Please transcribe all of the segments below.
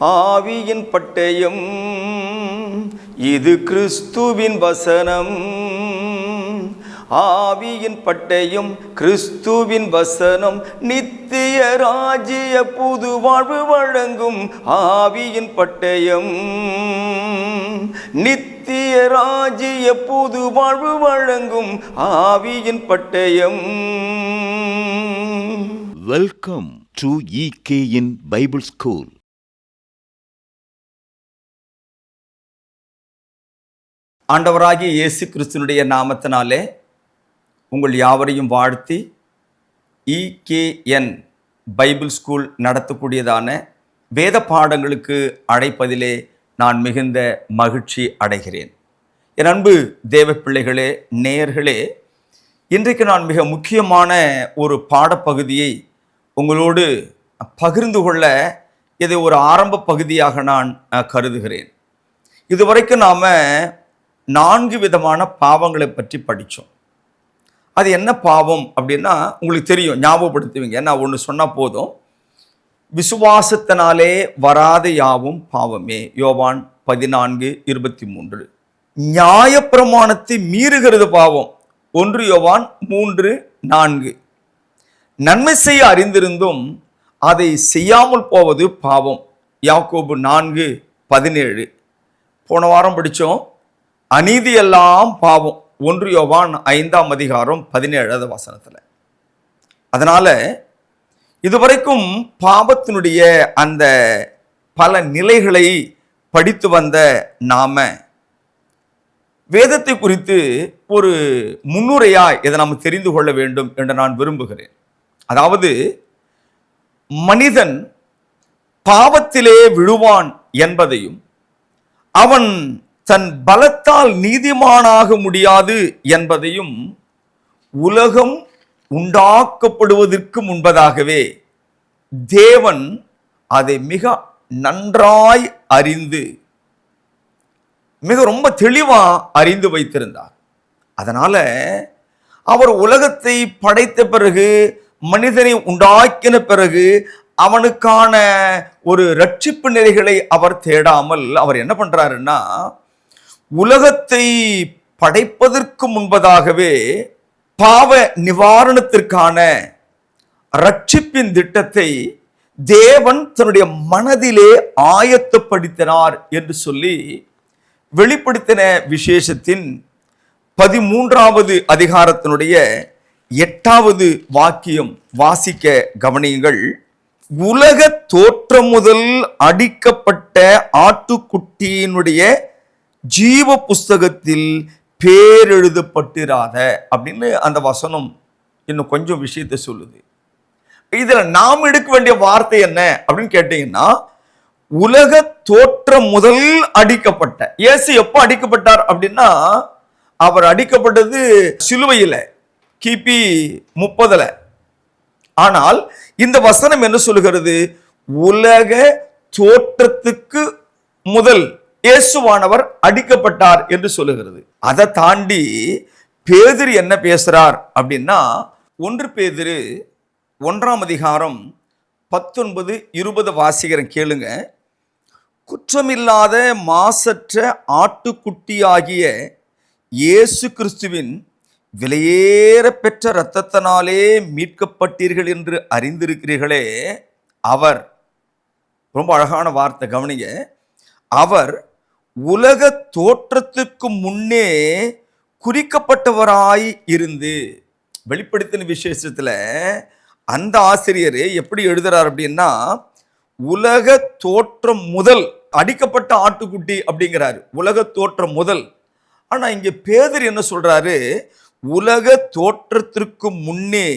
ஆவியின் பட்டயம் இது கிறிஸ்துவின் வசனம். ஆவியின் பட்டயம் கிறிஸ்துவின் வசனம் நித்திய ராஜ்ய புது வாழ்வு வழங்கும். ஆவியின் பட்டயம் நித்திய ராஜ்ய புது வாழ்வு வழங்கும். ஆவியின் பட்டயம். Welcome to EKN Bible school. ஆண்டவராகிய இயேசு கிறிஸ்துவினுடைய நாமத்தினாலே உங்கள் யாவரையும் வாழ்த்தி EKN பைபிள் ஸ்கூல் நடத்தக்கூடியதான வேத பாடங்களுக்கு அழைப்பதிலே நான் மிகுந்த மகிழ்ச்சி அடைகிறேன். என் அன்பு தேவ பிள்ளைகளே, நேயர்களே, இன்றைக்கு நான் மிக முக்கியமான ஒரு பாடப்பகுதியை உங்களோடு பகிர்ந்து கொள்ள இதை ஒரு ஆரம்ப பகுதியாக நான் கருதுகிறேன். இதுவரைக்கும் நாம் 4 விதமான பாவங்களை பற்றி படித்தோம். அது என்ன பாவம் அப்படின்னா உங்களுக்கு தெரியும், ஞாபகப்படுத்துவீங்க. நான் ஒன்று சொன்னால் போதும். விசுவாசத்தினாலே வராத யாவும் பாவமே, யோவான் 14:23. நியாயப்பிரமாணத்தை மீறுகிறது பாவம், 1 யோவான் 3:4. நன்மை செய்ய அறிந்திருந்தும் அதை செய்யாமல் போவது பாவம், யாக்கோபு 4:17. போன வாரம் படித்தோம், அநீதி எல்லாம் பாவம், 1 யோவான் 5:17. அதனால இதுவரைக்கும் பாவத்தினுடைய அந்த பல நிலைகளை படித்து வந்த நாம வேதத்தை குறித்து ஒரு முன்னுரையா இதை நாம் தெரிந்து கொள்ள வேண்டும் என்று நான் விரும்புகிறேன். அதாவது மனிதன் பாவத்திலே விழுவான் என்பதையும் அவன் தன் பலத்தால் நீதிமானாக முடியாது என்பதையும் உலகம் உண்டாக்கப்படுவதற்கு முன்பதாகவே தேவன் அதை மிக நன்றாய் அறிந்து ரொம்ப தெளிவா அறிந்து வைத்திருந்தார். அதனால அவர் உலகத்தை படைத்த பிறகு, மனிதனை உண்டாக்கின பிறகு அவனுக்கான ஒரு ரட்சிப்பு நிலைகளை அவர் தேடாமல் அவர் என்ன பண்றாருன்னா, உலகத்தை படைப்பதற்கு முன்பதாகவே பாவ நிவாரணத்திற்கான ரட்சிப்பின் திட்டத்தை தேவன் தன்னுடைய மனதிலே ஆயத்தப்படுத்தினார் என்று சொல்லி வெளிப்படுத்தின விசேஷத்தின் 13வது அதிகாரத்தினுடைய 8வது வாக்கியம் வாசிக்க கவனியுங்கள். உலக தோற்றம் முதல் அடிக்கப்பட்ட ஆட்டுக்குட்டியினுடைய ஜீவ புஸ்தகத்தில் பேர் எழுதப்பட்டிராத அப்படின்னு அந்த வசனம் இன்னும் கொஞ்சம் விஷயத்தை சொல்லுது. இதுல நாம் எடுக்க வேண்டிய வார்த்தை என்ன அப்படின்னு கேட்டீங்கன்னா, உலக தோற்றம் முதல் அடிக்கப்பட்ட. இயேசு எப்போ அடிக்கப்பட்டார் அப்படின்னா, அவர் அடிக்கப்பட்டது சிலுவையில கிபி 30. ஆனால் இந்த வசனம் என்ன சொல்லுகிறது? உலக தோற்றத்துக்கு முதல் இயேசுவானவர் அடிக்கப்பட்டார் என்று சொல்லுகிறது. அதை தாண்டி பேதுரு என்ன பேசுறார் அப்படின்னா, 1 பேதுரு 1ஆம் அதிகாரம் 19-20 வாசிக்கிறேன், கேளுங்க. குற்றமில்லாத மாசற்ற ஆட்டுக்குட்டியாகிய இயேசு கிறிஸ்துவின் விலையேற பெற்ற இரத்தத்தினாலே மீட்கப்பட்டீர்கள் என்று அறிந்திருக்கிறீர்களே. அவர், ரொம்ப அழகான வார்த்தை, கவனிங்க. அவர் உலக தோற்றத்துக்கு முன்னே குறிக்கப்பட்டவராய் இருந்து, வெளிப்படுத்தின விசேஷத்துல அந்த ஆசிரியர் எப்படி எழுதுறார் அப்படின்னா, உலக தோற்றம் முதல் அடிக்கப்பட்ட ஆட்டுக்குட்டி அப்படிங்கிறாரு, உலக தோற்றம் முதல். ஆனா இங்க பேதுரு என்ன சொல்றாரு? உலக தோற்றத்திற்கு முன்னே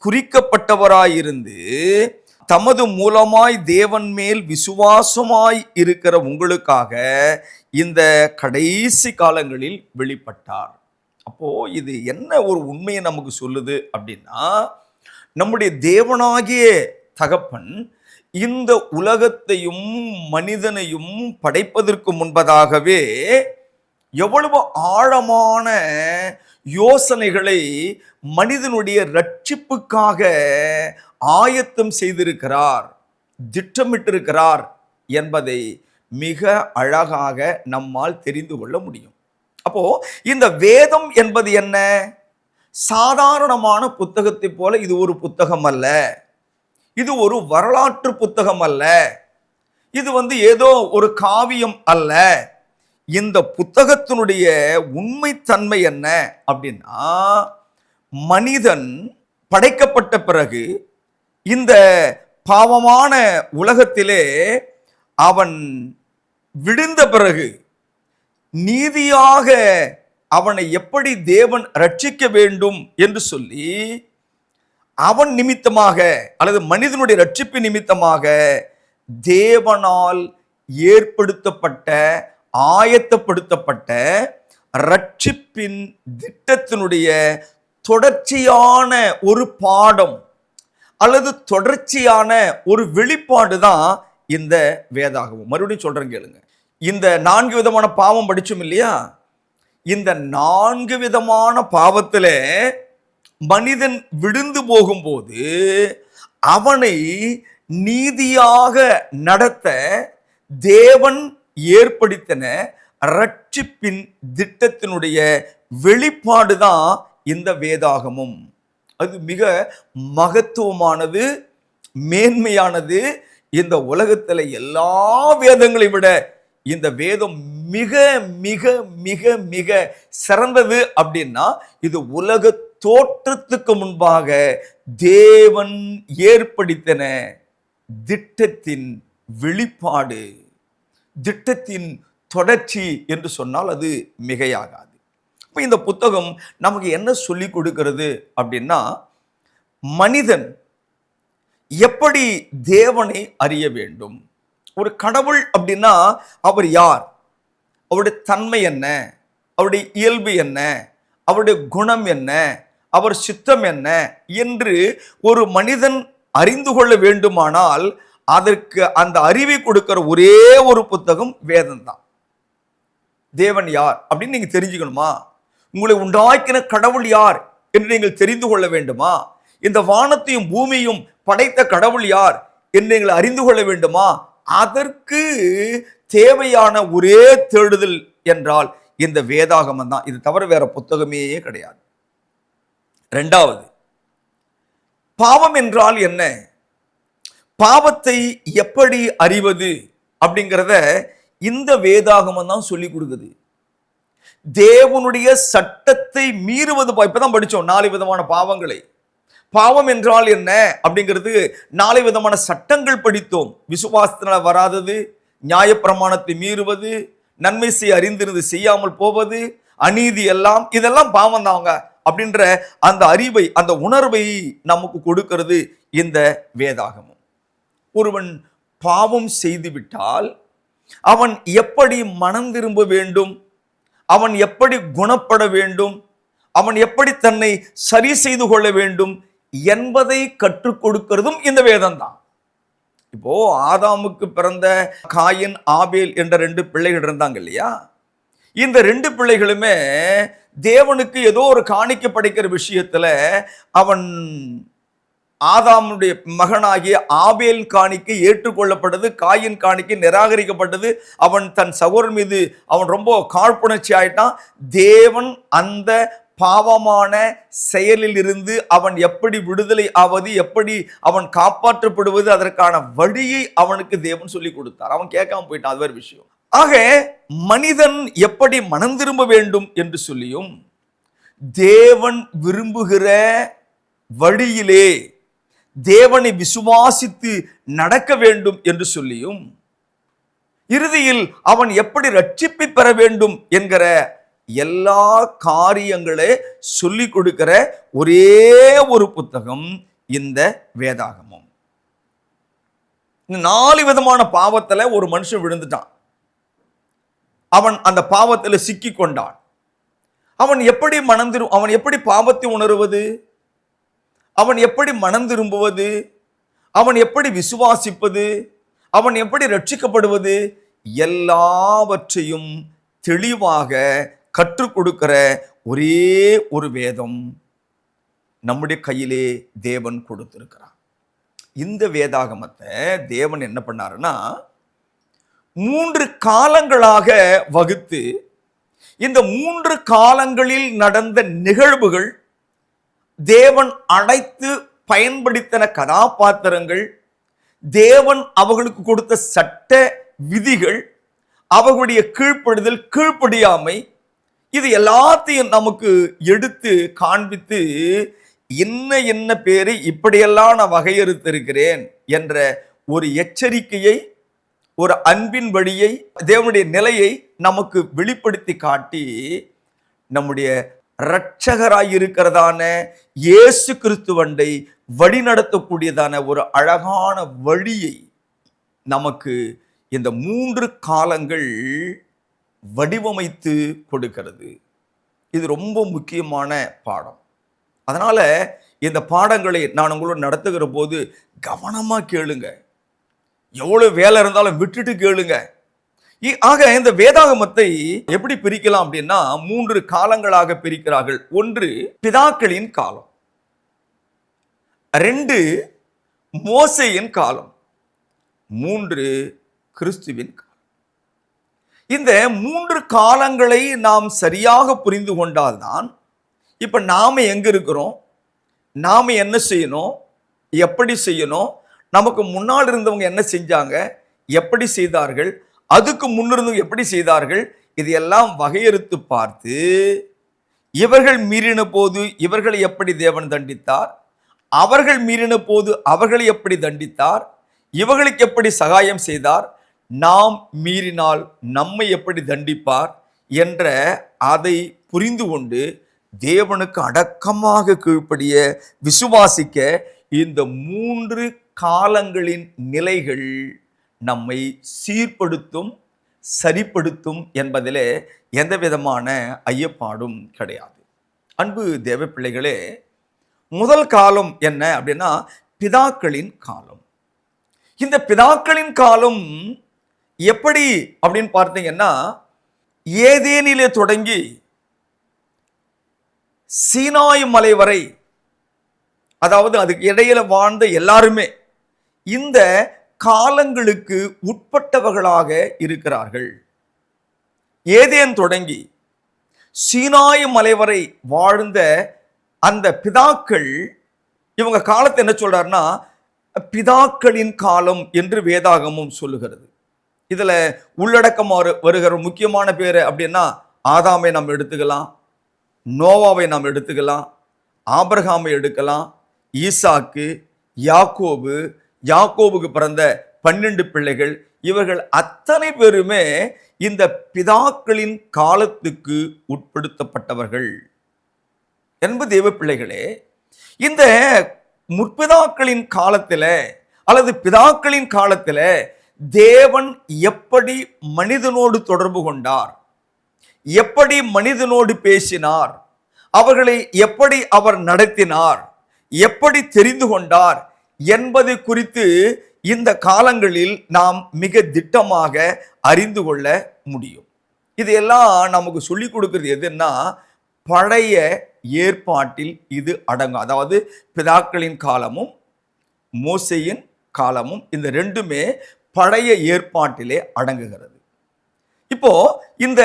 குறிக்கப்பட்டவராயிருந்து தமது மூலமாய் தேவன் மேல் விசுவாசமாய் இருக்கிற உங்களுக்காக இந்த கடைசி காலங்களில் வெளிப்பட்டார். அப்போ இது என்ன ஒரு உண்மையை நமக்கு சொல்லுது அப்படின்னா, நம்முடைய தேவனாகிய தகப்பன் இந்த உலகத்தையும் மனிதனையும் படைப்பதற்கு முன்பதாகவே எவ்வளவு ஆழமான யோசனைகளை மனிதனுடைய ரட்சிப்புக்காக ஆயத்தம் செய்திருக்கிறார், திட்டமிட்டிருக்கிறார் என்பதை மிக அழகாக நம்மால் தெரிந்து கொள்ள முடியும். அப்போ இந்த வேதம் என்பது என்ன? சாதாரணமான புத்தகத்தை போல இது ஒரு புத்தகம் அல்ல. இது ஒரு வரலாற்று புத்தகம் அல்ல. இது ஏதோ ஒரு காவியம் அல்ல. இந்த புத்தகத்தினுடைய உண்மைத்தன்மை என்ன அப்படின்னா, மனிதன் படைக்கப்பட்ட பிறகு இந்த பாவமான உலகத்திலே அவன் விழுந்த பிறகு நீதியாக அவனை எப்படி தேவன் ரட்சிக்க வேண்டும் என்று சொல்லி அவன் நிமித்தமாக அல்லது மனிதனுடைய ரட்சிப்பு நிமித்தமாக தேவனால் ஏற்படுத்தப்பட்ட ஆயத்தப்படுத்தப்பட்ட ரட்சிப்பின் திட்டத்தினுடைய தொடர்ச்சியான ஒரு பாடம் அல்லது தொடர்ச்சியான ஒரு வெளிப்பாடு தான் இந்த வேதாகமம். மறுபடியும் சொல்றேன் கேளுங்க. இந்த 4 விதமான பாவம் படிச்சோம் இல்லையா? இந்த 4 விதமான பாவத்தில் மனிதன் விழுந்து போகும்போது அவனை நீதியாக நடத்த தேவன் ஏற்படுத்தின ரட்சிப்பின் திட்டத்தினுடைய வெளிப்பாடு தான் இந்த வேதாகமம். அது மிக மகத்துவமானது, மேன்மையானது. இந்த உலகத்தில் எல்லா வேதங்களை விட இந்த வேதம் மிக மிக மிக மிக சிறந்தது. அப்படின்னா இது உலக தோற்றத்துக்கு முன்பாக தேவன் ஏற்படுத்தின திட்டத்தின் வெளிப்பாடு, திட்டத்தின் தொடர்ச்சி என்று சொன்னால் அது மிகையாகாது. இப்போ இந்த புத்தகம் நமக்கு என்ன சொல்லி கொடுக்கிறது அப்படின்னா, மனிதன் எப்படி தேவனை அறிய வேண்டும். ஒரு கடவுள் அப்படின்னா அவர் யார், அவருடைய தன்மை என்ன, அவருடைய இயல்பு என்ன, அவருடைய குணம் என்ன, அவர் சித்தம் என்ன என்று ஒரு மனிதன் அறிந்து கொள்ள வேண்டுமானால் அதற்கு அந்த அறிவை கொடுக்கிற ஒரே ஒரு புத்தகம் வேதம் தான். தேவன் யார் அப்படின்னு நீங்க தெரிஞ்சுக்கணுமா? உங்களை உண்டாக்கின கடவுள் யார் என்று நீங்கள் தெரிந்து கொள்ள வேண்டுமா? இந்த வானத்தையும் பூமியும் படைத்த கடவுள் யார் என்று நீங்கள் அறிந்து கொள்ள வேண்டுமா? அதற்கு தேவையான ஒரே தேடுதல் என்றால் இந்த வேதாகமம் தான். இது தவிர வேற புத்தகமே கிடையாது. இரண்டாவது, பாவம் என்றால் என்ன, பாவத்தை எப்படி அறிவது அப்படிங்கிறத இந்த வேதாகமம் தான் சொல்லி கொடுக்குது. தேவனுடைய சட்டத்தை மீறுவது. இப்பதான் படிச்சோம் 4 விதமான பாவங்களை. பாவம் என்றால் என்ன அப்படிங்கிறது 4 விதமான சட்டங்கள் படித்தோம். விசுவாசத்தினால வராதது, நியாயப்பிரமாணத்தை மீறுவது, நன்மை செய்ய அறிந்திருந்து செய்யாமல் போவது, அநீதி, எல்லாம் இதெல்லாம் பாவம் தாங்க அப்படின்ற அந்த அறிவை, அந்த உணர்வை நமக்கு கொடுக்கிறது இந்த வேதாகமம். ஒருவன் பாவம் செய்துவிட்டால் அவன் எப்படி மனம் திரும்ப வேண்டும், அவன் எப்படி குணப்பட வேண்டும், அவன் எப்படி தன்னை சரி செய்து கொள்ள வேண்டும் என்பதை கற்றுக் கொடுக்கிறதும் இந்த வேதம் தான். இப்போ ஆதாமுக்கு பிறந்த காயின், ஆபேல் என்ற 2 பிள்ளைகள் இருந்தாங்க இல்லையா? இந்த 2 பிள்ளைகளுமே தேவனுக்கு ஏதோ ஒரு காணிக்கை படைக்கிற விஷயத்துல அவன் ஆதாமுடைய மகனாகிய ஆபேல் காணிக்கை ஏற்றுக்கொள்ளப்பட்டது, காயின் காணிக்கை நிராகரிக்கப்பட்டது. அவன் தன் சகோதரன் மீது அவன் ரொம்ப காழ்ப்புணர்ச்சி ஆயிட்டான். தேவன் அந்த பாவமான செயலில் இருந்து அவன் எப்படி விடுதலை ஆவது, எப்படி அவன் காப்பாற்றப்படுவது, அதற்கான வழியை அவனுக்கு தேவன் சொல்லி கொடுத்தார். அவன் கேட்காம போயிட்டான், அது வேறு விஷயம். ஆக மனிதன் எப்படி மனம் திரும்ப வேண்டும் என்று சொல்லியும், தேவன் விரும்புகிற வழியிலே தேவனை விசுவாசித்து நடக்க வேண்டும் என்று சொல்லியும், இறுதியில் அவன் எப்படி ரட்சிப்பை பெற வேண்டும் என்கிற எல்லா காரியங்களை சொல்லிக் கொடுக்கிற ஒரே ஒரு புத்தகம் இந்த வேதாகமம். 4 விதமான பாவத்துல ஒரு மனுஷன் விழுந்துட்டான். அவன் அந்த பாவத்தில் சிக்கி கொண்டான். அவன் எப்படி அவன் எப்படி பாவத்தை உணருவது, அவன் எப்படி மனம் திரும்புவது, அவன் எப்படி விசுவாசிப்பது, அவன் எப்படி ரட்சிக்கப்படுவது, எல்லாவற்றையும் தெளிவாக கற்றுக் கொடுக்கிற ஒரே ஒரு வேதம் நம்முடைய கையிலே தேவன் கொடுத்திருக்கிறார். இந்த வேதாகமத்தை தேவன் என்ன பண்ணாருன்னா, 3 காலங்களாக வகுத்து இந்த 3 காலங்களில் நடந்த நிகழ்வுகள், தேவன் அழைத்து பயன்படுத்தின கதாபாத்திரங்கள், தேவன் அவர்களுக்கு கொடுத்த சட்ட விதிகள், அவர்களுடைய கீழ்ப்படுதல் கீழ்ப்படியாமை, இது எல்லாத்தையும் நமக்கு எடுத்து காண்பித்து என்ன பேரை இப்படியெல்லாம் நான் வகையறுத்திருக்கிறேன் என்ற ஒரு எச்சரிக்கையை, ஒரு அன்பின் வழியை, தேவனுடைய நிலையை நமக்கு வெளிப்படுத்தி காட்டி நம்முடைய இரட்சகராய் இருக்கிறதான இயேசு கிறிஸ்துவண்டை வழி நடத்தக்கூடியதான ஒரு அழகான வழியை நமக்கு இந்த 3 காலங்கள் வடிவமைத்து கொடுக்கிறது. இது ரொம்ப முக்கியமான பாடம். அதனால இந்த பாடங்களை நான் உங்களோட நடத்துகிற போது கவனமா கேளுங்க. எவ்வளவு வேலை இருந்தாலும் விட்டுட்டு கேளுங்க. ஆக இந்த வேதாகமத்தை எப்படி பிரிக்கலாம் அப்படின்னா 3 காலங்களாக பிரிக்கிறார்கள். 1 பிதாக்களின் காலம், 2 மோசேயின் காலம், 3 கிறிஸ்துவின் காலம். இந்த 3 காலங்களை நாம் சரியாக புரிந்து கொண்டால்தான் இப்ப நாம எங்க இருக்கிறோம், நாம என்ன செய்யணும், எப்படி செய்யணும், நமக்கு முன்னால் இருந்தவங்க என்ன செஞ்சாங்க, எப்படி செய்தார்கள், அதுக்கு முன்னிருந்தவங்க எப்படி செய்தார்கள், இதையெல்லாம் வகையறுத்து பார்த்து இவர்கள் மீறின போது இவர்களை எப்படி தேவன் தண்டித்தார், அவர்கள் மீறின போது அவர்களை எப்படி தண்டித்தார், இவர்களுக்கு எப்படி சகாயம் செய்தார், நாம் மீறினால் நம்மை எப்படி தண்டிப்பார் என்ற அதை புரிந்து கொண்டு தேவனுக்கு அடக்கமாக கீழ்ப்படிய விசுவாசிக்க இந்த 3 காலங்களின் நிலைகள் நம்மை சீர்படுத்தும், சரிப்படுத்தும் என்பதிலே எந்த விதமான ஐயப்பாடும் கிடையாது. அன்பு தேவ பிள்ளைகளே, முதல் காலம் என்ன அப்படின்னா பிதாக்களின் காலம். இந்த பிதாக்களின் காலம் எப்படி அப்படின்னு பார்த்தீங்கன்னா, ஏதேனிலே தொடங்கி சீனாய் மலை வரை, அதாவது அதுக்கு இடையில வாழ்ந்த எல்லாருமே இந்த காலங்களுக்கு உட்பட்டவர்களாக இருக்கிறார்கள். ஏதேன் தொடங்கி சீனாய் மலை வரை வாழ்ந்த அந்த பிதாக்கள், இவங்க காலத்தை என்ன சொல்றாருன்னா பிதாக்களின் காலம் என்று வேதாகமும் சொல்லுகிறது. இதுல உள்ளடக்கம் வருகிற முக்கியமான பேரு அப்படின்னா ஆதாமை நாம் எடுத்துக்கலாம், நோவாவை நாம் எடுத்துக்கலாம், ஆபிரகாமை எடுக்கலாம், ஈசாக்கு, யாக்கோபு, யாக்கோபுக்கு பிறந்த 12 பிள்ளைகள், இவர்கள் அத்தனை பேருமே இந்த பிதாக்களின் காலத்துக்கு உட்படுத்தப்பட்டவர்கள். என்பது தேவ பிள்ளைகளே, இந்த முற்பிதாக்களின் காலத்தில் அல்லது பிதாக்களின் காலத்தில் தேவன் எப்படி மனிதனோடு தொடர்பு கொண்டார், எப்படி மனிதனோடு பேசினார், அவர்களை எப்படி அவர் நடத்தினார், எப்படி தெரிந்து கொண்டார் என்பது குறித்து இந்த காலங்களில் நாம் மிக திட்டமாக அறிந்து கொள்ள முடியும். இதையெல்லாம் நமக்கு சொல்லிக் கொடுக்கிறது எதுன்னா பழைய ஏற்பாட்டில் இது அடங்கும். அதாவது பிதாக்களின் காலமும் மோசேயின் காலமும் இந்த ரெண்டுமே பழைய ஏற்பாட்டிலே அடங்குகிறது. இப்போ இந்த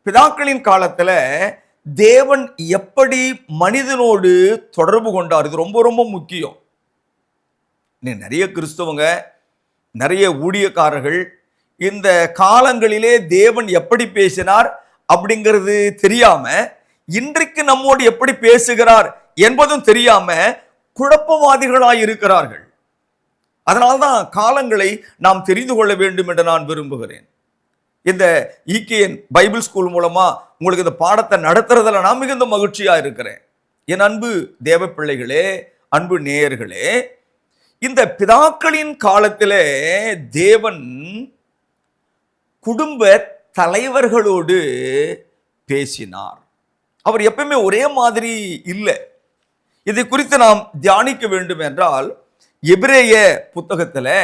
பிதாக்களின் காலத்துல தேவன் எப்படி மனிதனோடு தொடர்பு கொண்டார், இது ரொம்ப ரொம்ப முக்கியம். நிறைய கிறிஸ்தவங்க, நிறைய ஊழியக்காரர்கள் இந்த காலங்களிலே தேவன் எப்படி பேசினார் அப்படிங்கிறது தெரியாம, இன்றைக்கு நம்மோடு எப்படி பேசுகிறார் என்பதும் தெரியாம குழப்பவாதிகளாய் இருக்கிறார்கள். அதனால்தான் காலங்களை நாம் தெரிந்து கொள்ள வேண்டும் என்று நான் விரும்புகிறேன். இந்த ஈகேஎன் பைபிள் ஸ்கூல் மூலமா உங்களுக்கு இந்த பாடத்தை நடத்துறதுல நான் மிகுந்த மகிழ்ச்சியா இருக்கிறேன். என் அன்பு தேவ பிள்ளைகளே, அன்பு நேயர்களே, இந்த பிதாக்களின் காலத்திலே தேவன் குடும்ப தலைவர்களோடு பேசினார். அவர் எப்பவுமே ஒரே மாதிரி இல்லை. இதை குறித்து நாம் தியானிக்க வேண்டும் என்றால் எபிரேய புத்தகத்தில்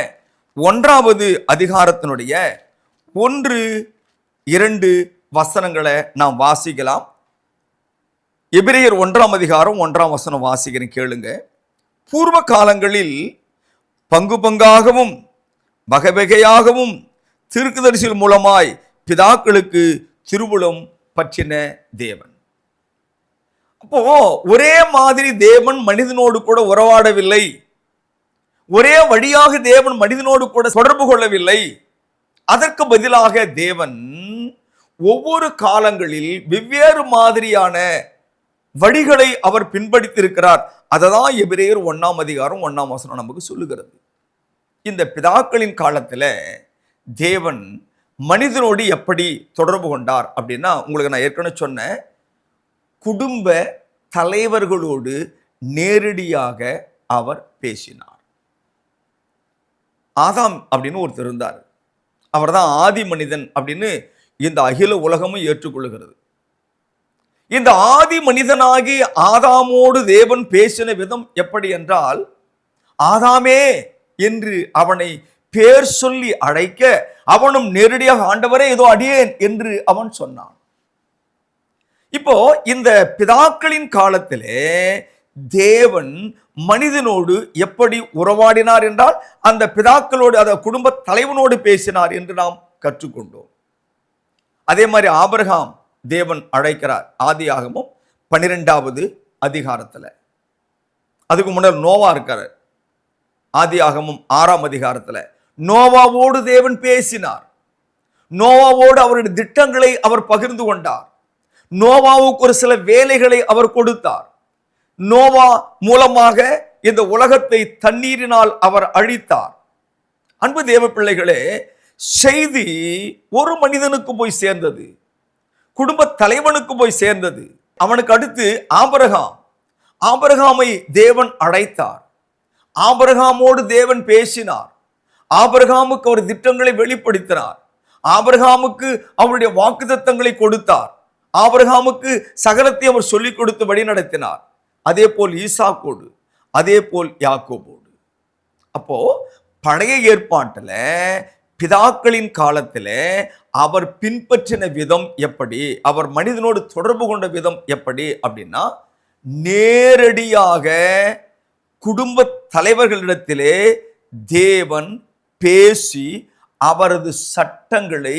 1வது அதிகாரத்தினுடைய 1-2 வசனங்களை நாம் வாசிக்கலாம். எபிரேயர் 1ஆம் அதிகாரம் 1ஆம் வசனம் வாசிக்கிறேன், கேளுங்க. பூர்வ காலங்களில் பங்கு பங்காகவும் வகை வகையாகவும் தீர்க்கதரிசிகள் மூலமாய் பிதாக்களுக்கு திருவுளம் பற்றின தேவன். அப்போ ஒரே மாதிரி தேவன் மனிதனோடு கூட உறவாடவில்லை, ஒரே வழியாக தேவன் மனிதனோடு கூட தொடர்பு கொள்ளவில்லை. அதற்கு பதிலாக தேவன் ஒவ்வொரு காலங்களில் வெவ்வேறு மாதிரியான வழிகளை அவர் பின்பற்றிருக்கிறார். அததான் எபிரேயர் 1:1 நமக்கு சொல்லுகிறது. இந்த பிதாக்களின் காலத்துல தேவன் மனிதனோடு எப்படி தொடர்பு கொண்டார் அப்படின்னா, உங்களுக்கு நான் ஏற்கனவே சொன்னேன், குடும்ப தலைவர்களோடு நேரடியாக அவர் பேசினார். ஆதாம் அப்படின்னு ஒருத்தர் இருந்தார். அவர் தான் ஆதி மனிதன் அப்படின்னு இந்த அகில உலகமும் ஏற்றுக்கொள்கிறது. இந்த ஆதி மனிதனாகி ஆதாமோடு தேவன் பேசின விதம் எப்படி என்றால், ஆதாமே என்று அவனை பேர் சொல்லி அழைக்க, அவனும் நேரடியாக ஆண்டவரே ஏதோ அடியேன் என்று அவன் சொன்னான். இப்போ இந்த பிதாக்களின் காலத்திலே தேவன் மனிதனோடு எப்படி உறவாடினார் என்றால், அந்த பிதாக்களோடு, அந்த குடும்ப தலைவனோடு பேசினார் என்று நாம் கற்றுக்கொண்டோம். அதே மாதிரி ஆபிரகாம் தேவன் அழைக்கிறார். ஆதியாகமம் 12வது அதிகாரத்துல. அதுக்கு முன்னர் நோவா இருக்காரு. ஆதியாகமம் 6ஆம் அதிகாரத்துல நோவாவோடு தேவன் பேசினார். நோவாவோடு அவருடைய திட்டங்களை அவர் பகிர்ந்து கொண்டார். நோவாவுக்கு ஒரு சில வேலைகளை அவர் கொடுத்தார். நோவா மூலமாக இந்த உலகத்தை தண்ணீரினால் அவர் அழித்தார். அன்பு தேவ பிள்ளைகளே, செய்தி ஒரு மனிதனுக்கு போய் சேர்ந்தது, குடும்ப தலைவனுக்கு போய் சேர்ந்தது. அவனுக்கு அடுத்து ஆபிரகாம். ஆபிரகாமை தேவன் அழைத்தார். ஆபிரகாமோடு தேவன் பேசினார். ஆபிரகாமுக்கு அவர் திட்டங்களை வெளிப்படுத்தினார். ஆபிரகாமுக்கு அவருடைய வாக்குத்தத்தங்களை கொடுத்தார். ஆபிரகாமுக்கு சகலத்தை அவர் சொல்லிக் கொடுத்து வழி நடத்தினார். அதே போல் ஈசாக்கோடு, அதே போல் யாக்கோபோடு. அப்போ பழைய ஏற்பாட்டில் பிதாக்களின் காலத்தில் அவர் பின்பற்றின விதம் எப்படி, அவர் மனிதனோடு தொடர்பு கொண்ட விதம் எப்படி அப்படின்னா, நேரடியாக குடும்ப தலைவர்களிடத்திலே தேவன் பேசி அவரது சட்டங்களை,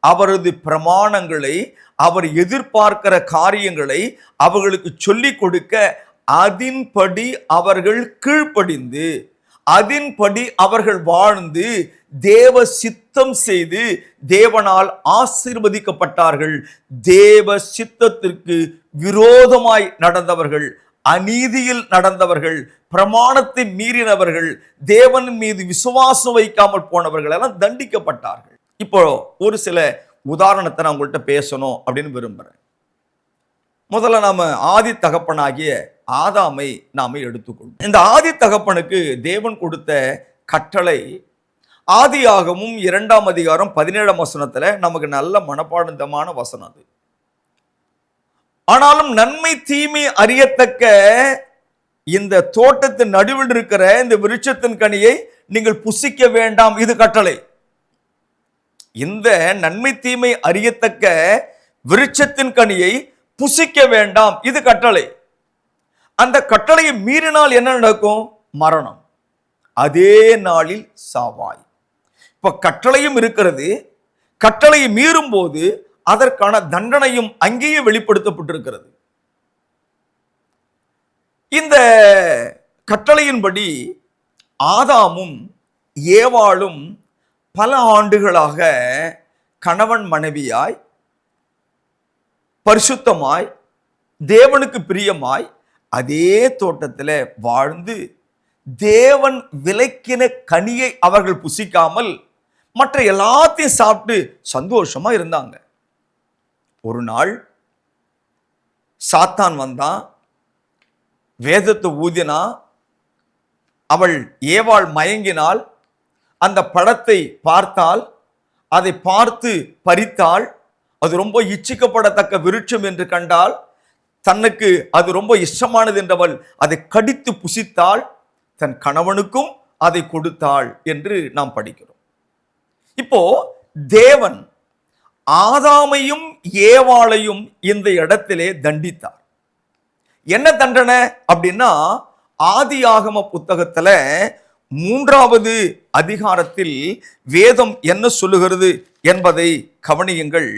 அவரது பிரமாணங்களை, அவர் எதிர்பார்க்கிற காரியங்களை அவர்களுக்கு சொல்லிக் கொடுக்க, அதின்படி அவர்கள் கீழ்ப்படிந்து, அதின்படி அவர்கள் வாழ்ந்து, தேவ சித்தம் செய்து தேவனால் ஆசீர்வதிக்கப்பட்டார்கள். தேவ சித்தத்திற்கு விரோதமாய் நடந்தவர்கள், அநீதியில் நடந்தவர்கள், பிரமாணத்தை மீறினவர்கள், தேவன் மீது விசுவாசம் வைக்காமல் போனவர்கள் எல்லாம் தண்டிக்கப்பட்டார்கள். இப்போ ஒரு சில உதாரணத்தை நான் உங்கள்கிட்ட பேசணும் அப்படின்னு விரும்புகிறேன். முதல்ல நாம ஆதி தகப்பனாகிய ஆதாமை நாம எடுத்துக்கொள்வோம். இந்த ஆதி தகப்பனுக்கு தேவன் கொடுத்த கட்டளை ஆதியாகமும் 2ஆம் அதிகாரம் 17ஆம் வசனத்துல நமக்கு நல்ல மனப்பாடமான வசனம் அது. ஆனாலும் நன்மை தீமை அறியத்தக்க இந்த தோட்டத்தின் நடுவில் இருக்கிற இந்த விருட்சத்தின் கனியை நீங்கள் புசிக்க வேண்டாம், இது கட்டளை. இந்த நன்மை தீமை அறியத்தக்க விருட்சத்தின் கனியை புசிக்க வேண்டாம், இது கட்டளை. அந்த கட்டளையை மீறினால் என்ன நடக்கும்? மரணம். அதே நாளில் சாவாய். இப்ப கட்டளையும் இருக்கிறது. கட்டளையை மீறும் போது அதற்கான தண்டனையும் அங்கேயே வெளிப்படுத்தப்பட்டிருக்கிறது. இந்த கட்டளையின்படி ஆதாமும் ஏவாளும் பல ஆண்டுகளாக கணவன் மனைவியாய் பரிசுத்தமாய் தேவனுக்கு பிரியமாய் அதே தோட்டத்தில் வாழ்ந்து தேவன் விலக்கின கனியை அவர்கள் புசிக்காமல் மற்ற எல்லாத்தையும் சாப்பிட்டு சந்தோஷமா இருந்தாங்க. ஒரு நாள் சாத்தான் வந்தான், வேதத்தை ஊதினா, அவள் ஏவாள் மயங்கினாள். அந்த பழத்தை பார்த்தால், அதை பார்த்து பறித்தாள். அது ரொம்ப இச்சிக்கப்படத்தக்க விருட்சம் என்று கண்டால், தனக்கு அது ரொம்ப இஷ்டமானது என்றவள் அதை கடித்து புசித்தாள். தன் கணவனுக்கும் அதை கொடுத்தாள் என்று நாம் படிக்கிறோம். இப்போ தேவன் ஆதாமையும் ஏவாளையும் இந்த இடத்திலே தண்டித்தார். என்ன தண்டனை அப்படின்னா, ஆதியாகம புத்தகத்துல 3வது அதிகாரத்தில் வேதம் என்ன சொல்லுகிறது என்பதை கவனியுங்கள்.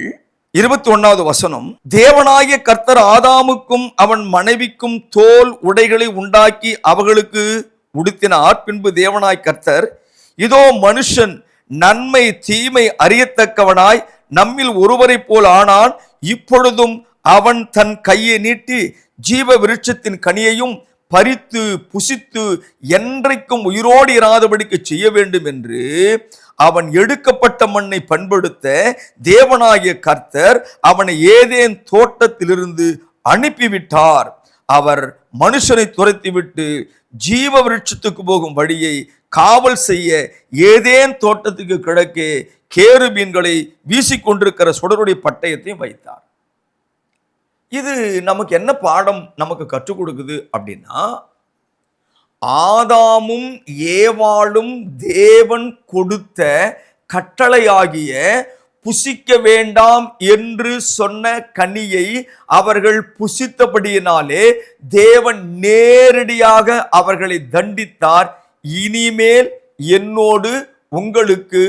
21வது வசனம், தேவனாகிய கர்த்தர் ஆதாமுக்கும் அவன் மனைவிக்கும் தோல் உடைகளை உண்டாக்கி அவர்களுக்கு உடுத்தினார். பின்பு தேவனாய் கர்த்தர், இதோ மனுஷன் நன்மை தீமை அறியத்தக்கவனாய் நம்மில் ஒருவரை போல் ஆனான். இப்பொழுதும் அவன் தன் கையை நீட்டி ஜீவ விருட்சத்தின் கனியையும் பறித்து புசித்து என்றைக்கும் உயிரோடு இராதபடிக்கு செய்ய வேண்டும் என்று அவன் எடுக்கப்பட்ட மண்ணை பண்படுத்த தேவனாகிய கர்த்தர் அவனை ஏதேன் தோட்டத்திலிருந்து அனுப்பிவிட்டார். அவர் மனுஷனை துரத்திவிட்டு ஜீவ விருட்சத்துக்கு போகும் வழியை காவல் செய்ய ஏதேன் தோட்டத்துக்கு கிழக்கே கேருபீன்களை வீசிக்கொண்டிருக்கிற சுடருடைய பட்டயத்தையும் வைத்தார். இது நமக்கு என்ன பாடம் நமக்கு கற்றுக் கொடுக்குது அப்படின்னா, ஆதாமும் ஏவாளும் தேவன் கொடுத்த கட்டளையாகிய புசிக்க வேண்டாம் என்று சொன்ன கனியை அவர்கள் புசித்தபடியினாலே தேவன் நேரடியாக அவர்களை தண்டித்தார். இனிமேல் என்னோடு உங்களுக்கு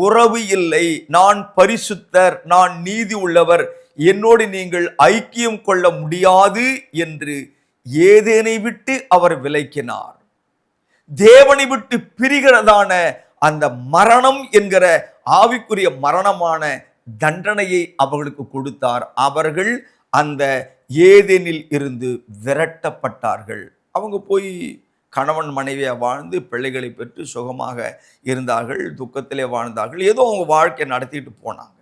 உறவு இல்லை, நான் பரிசுத்தர், நான் நீதி உள்ளவர், என்னோடு நீங்கள் ஐக்கியம் கொள்ள முடியாது என்று ஏதேனை விட்டு அவர் விலக்கினார். தேவனை விட்டு பிரிகிறதான அந்த மரணம் என்கிற ஆவிக்குரிய மரணமான தண்டனையை அவர்களுக்கு கொடுத்தார். அவர்கள் அந்த ஏதேனில் இருந்து விரட்டப்பட்டார்கள். அவங்க போய் கணவன் மனைவியை வாழ்ந்து பிள்ளைகளை பெற்று சுகமாக இருந்தார்கள், துக்கத்திலே வாழ்ந்தார்கள், ஏதோ அவங்க வாழ்க்கை நடத்திட்டு போனாங்க.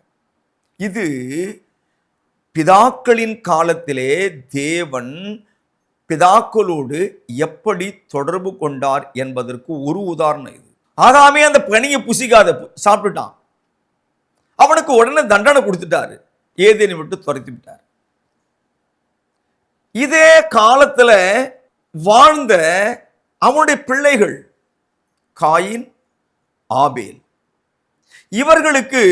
இது பிதாக்களின் காலத்திலே தேவன் பிதாக்களோடு எப்படி தொடர்பு கொண்டார் என்பதற்கு ஒரு உதாரணம் இது. ஆதாமே அந்த பனியை புசிக்காத சாப்பிட்டுட்டான். அவனுக்கு உடனே தண்டனை கொடுத்துட்டாரு, ஏதேனை விட்டு துரத்தி விட்டார். இதே காலத்துல வாழ்ந்த அவனுடைய பிள்ளைகள் காயின், ஆபேல், இவர்களுக்கு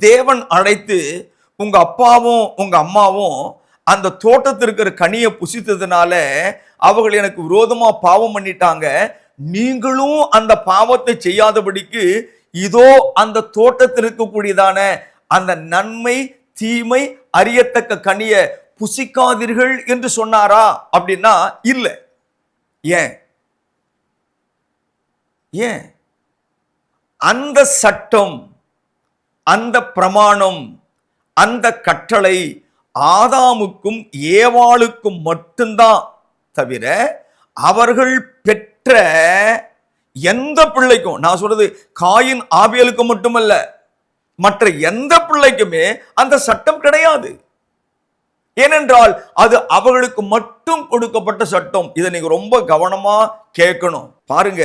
தேவன் அழைத்து, உங்க அப்பாவும் உங்க அம்மாவும் அந்த தோட்டத்தில் இருக்கிற கனியை புசித்ததுனால அவர்கள் எனக்கு விரோதமா பாவம் பண்ணிட்டாங்க, நீங்களும் அந்த பாவத்தை செய்யாதபடிக்கு இதோ அந்த தோட்டத்தில் இருக்கக்கூடியதான அந்த நன்மை தீமை அறியத்தக்க கனியை புசிக்காதீர்கள் என்று சொன்னாரா அப்படின்னா இல்ல. ஏன் ஏன் அந்த சட்டம், அந்த பிரமாணம், அந்த கட்டளை ஆதாமுக்கும் ஏவாளுக்கும் மட்டும்தான் தவிர அவர்கள் பெற்ற எந்த பிள்ளைக்கும், நான் சொல்றது காயின் ஆபேலுக்கு மட்டுமல்ல, மற்ற எந்த பிள்ளைக்குமே அந்த சட்டம் கிடையாது. ஏனென்றால் அது அவர்களுக்கு மட்டும் கொடுக்கப்பட்ட சட்டம். இதை நீங்க ரொம்ப கவனமா கேட்கணும். பாருங்க,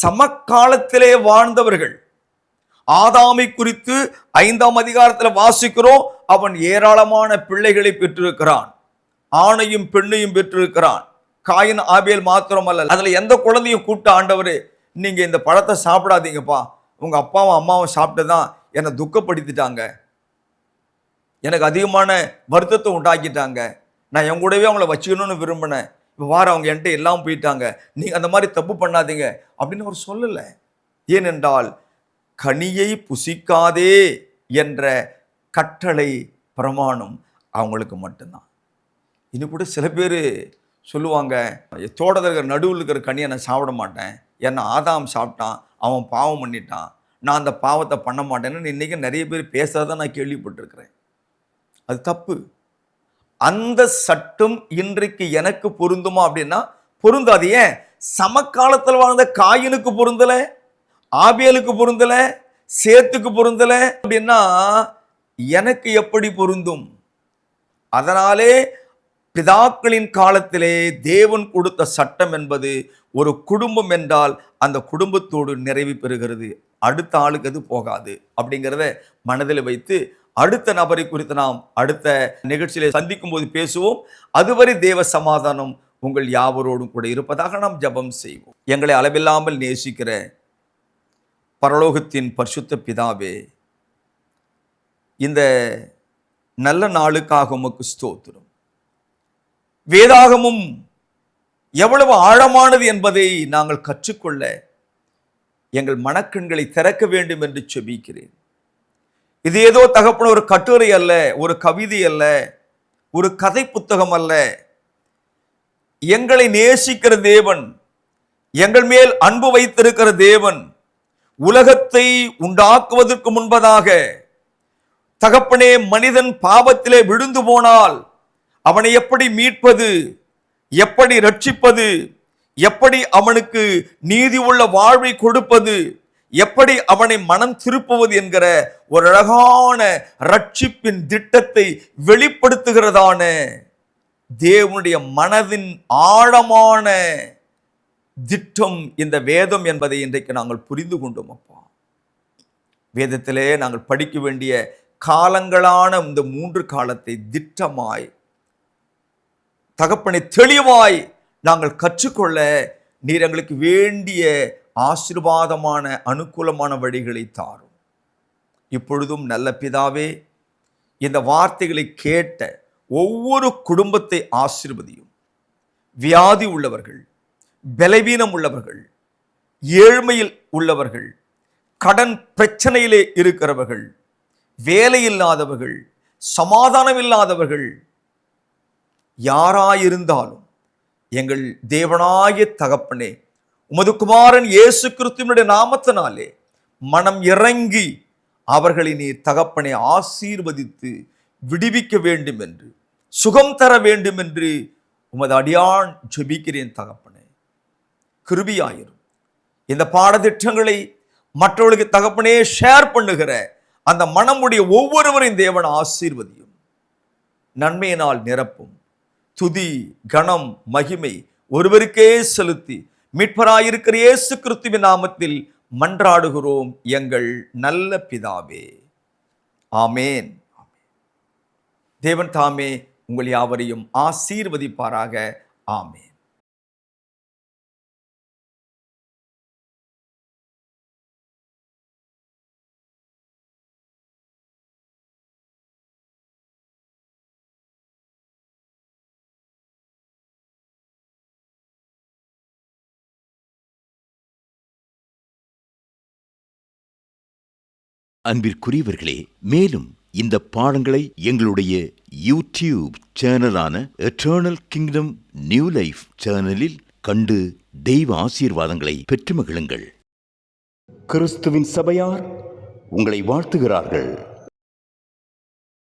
சமகாலத்திலே வாழ்ந்தவர்கள், ஆதாமை குறித்து 5ஆம் அதிகாரத்தில் வாசிக்கிறோம். அவன் ஏராளமான பிள்ளைகளை பெற்றிருக்கிறான், ஆணையும் பெண்ணையும் பெற்றிருக்கிறான். காயின் ஆபேல் மாத்திரமல்ல, அதுல எந்த குழந்தையும் கூப்பிட்ட ஆண்டவரே, நீங்க இந்த பழத்தை சாப்பிடாதீங்கப்பா, உங்க அப்பாவும் அம்மாவும் சாப்பிட்டுதான் என்னை துக்கப்படுத்திட்டாங்க, எனக்கு அதிகமான வருத்தத்தை உண்டாக்கிட்டாங்க, நான் என் கூடவே அவங்கள வச்சுக்கணும்னு விரும்பினேன், இப்போ வார அவங்க என்கிட்ட எல்லாம் போயிட்டாங்க, நீங்க அந்த மாதிரி தப்பு பண்ணாதீங்க அப்படின்னு அவர் சொல்லலை. ஏனென்றால் கனியை புசிக்காதே என்ற கட்டளை பிரமாணம் அவங்களுக்கு மட்டும்தான். இன்னும் கூட சில பேர் சொல்லுவாங்க, தோட்டத்தில் இருக்கிற நடுவில் இருக்கிற கனியை நான் சாப்பிட மாட்டேன், ஏன்னா ஆதாம் சாப்பிட்டான், அவன் பாவம் பண்ணிட்டான், நான் அந்த பாவத்தை பண்ண மாட்டேன்னு இன்னைக்கு நிறைய பேர் பேசாதான் நான் கேள்விப்பட்டிருக்கிறேன். அது தப்பு. அந்த சட்டம் இன்றைக்கு எனக்கு பொருந்துமா அப்படின்னா பொருந்தாது. ஏன்? சமகாலத்தில் வாழ்ந்த காயினுக்கு பொருந்தல, ஆபேலுக்கு பொருந்தல, சேத்துக்கு பொருந்தல அப்படின்னா எனக்கு எப்படி பொருந்தும்? அதனாலே பிதாக்களின் காலத்திலே தேவன் கொடுத்த சட்டம் என்பது ஒரு குடும்பம் என்றால் அந்த குடும்பத்தோடு நிறைவு பெறுகிறது, அடுத்த ஆளுக்கு அது போகாது அப்படிங்கிறத மனதில் வைத்து அடுத்த நபரை குறித்து நாம் அடுத்த நிகழ்ச்சியிலே சந்திக்கும் போது பேசுவோம். அதுவரை தேவ சமாதானம் உங்கள் யாவரோடும் கூட இருப்பதாக நாம் ஜெபம் செய்வோம். எங்களை அளவில்லாமல் நேசிக்கிற பரலோகத்தின் பரிசுத்த பிதாவே, இந்த நல்ல நாளுக்காக உமக்கு ஸ்தோத்திரம். வேதாகமும் எவ்வளவு ஆழமானது என்பதை நாங்கள் கற்றுக்கொள்ள எங்கள் மனக்கண்களை திறக்க வேண்டும் என்று செபிக்கிறேன். இது ஏதோ தகப்பன ஒரு கட்டுரை அல்ல, ஒரு கவிதை அல்ல, ஒரு கதை புத்தகம் அல்ல. எங்களை நேசிக்கிற தேவன், எங்கள் மேல் அன்பு வைத்திருக்கிற தேவன், உலகத்தை உண்டாக்குவதற்கு முன்பதாக தகப்பனே மனிதன் பாவத்திலே விழுந்து போனால் அவனை எப்படி மீட்பது, எப்படி ரட்சிப்பது, எப்படி அவனுக்கு நீதி உள்ள வாழ்வை கொடுப்பது, எப்படி அவனை மனம் திருப்புவது என்கிற ஒரு அழகான ரட்சிப்பின் திட்டத்தை வெளிப்படுத்துகிறதான தேவனுடைய மனதின் ஆழமான திட்டம் இந்த வேதம் என்பதை இன்றைக்கு நாங்கள் புரிந்து கொண்டோம். அப்பா, வேதத்திலே நாங்கள் படிக்க வேண்டிய காலங்களான இந்த 3 காலத்தை திட்டமாய் தகப்பனை தெளிவாய் நாங்கள் கற்றுக்கொள்ள நீர் எங்களுக்கு வேண்டிய ஆசீர்வாதமான அனுகூலமான வழிகளை தாரும். இப்பொழுதும் நல்ல பிதாவே, இந்த வார்த்தைகளை கேட்ட ஒவ்வொரு குடும்பத்தை ஆசீர்வதியும். வியாதி உள்ளவர்கள், பலவீனம் உள்ளவர்கள், ஏழ்மையில் உள்ளவர்கள், கடன் பிரச்சனையிலே இருக்கிறவர்கள், வேலை இல்லாதவர்கள், சமாதானம் இல்லாதவர்கள், யாராயிருந்தாலும் எங்கள் தேவனாகிய தகப்பனே, உமது குமாரன் இயேசு கிறிஸ்துவினுடைய நாமத்தினாலே மனம் இறங்கி அவர்களை நீர் தகப்பனை ஆசீர்வதித்து விடுவிக்க வேண்டும் என்று, சுகம் தர வேண்டும் என்று உமது அடியான் ஜெபிக்கிறேன். தகப்பனே, கிருபையாயிரும். இந்த பாடத்திட்டங்களை மற்றவர்களுக்கு தகப்பனே ஷேர் பண்ணுகிற அந்த மனமுடைய ஒவ்வொருவரையும் தேவன் ஆசீர்வதியும். நன்மையினால் நிரப்பும். துதி, கணம், மகிமை ஒருவருக்கே செலுத்தி மீட்பராயிருக்கிற இயேசு கிறிஸ்துவின் நாமத்தில் மன்றாடுகிறோம் எங்கள் நல்ல பிதாவே. ஆமேன். தேவன் தாமே உங்கள் யாவரையும் ஆசீர்வதிப்பாராக. ஆமேன். அன்பிற்குரியவர்களே, மேலும் இந்த பாடங்களை எங்களுடைய யூடியூப் சேனலான எட்டர்னல் கிங்டம் நியூ லைஃப் சேனலில் கண்டு தெய்வ ஆசீர்வாதங்களை பெற்று மகிழுங்கள். கிறிஸ்துவின் சபையார் உங்களை வாழ்த்துகிறார்கள்.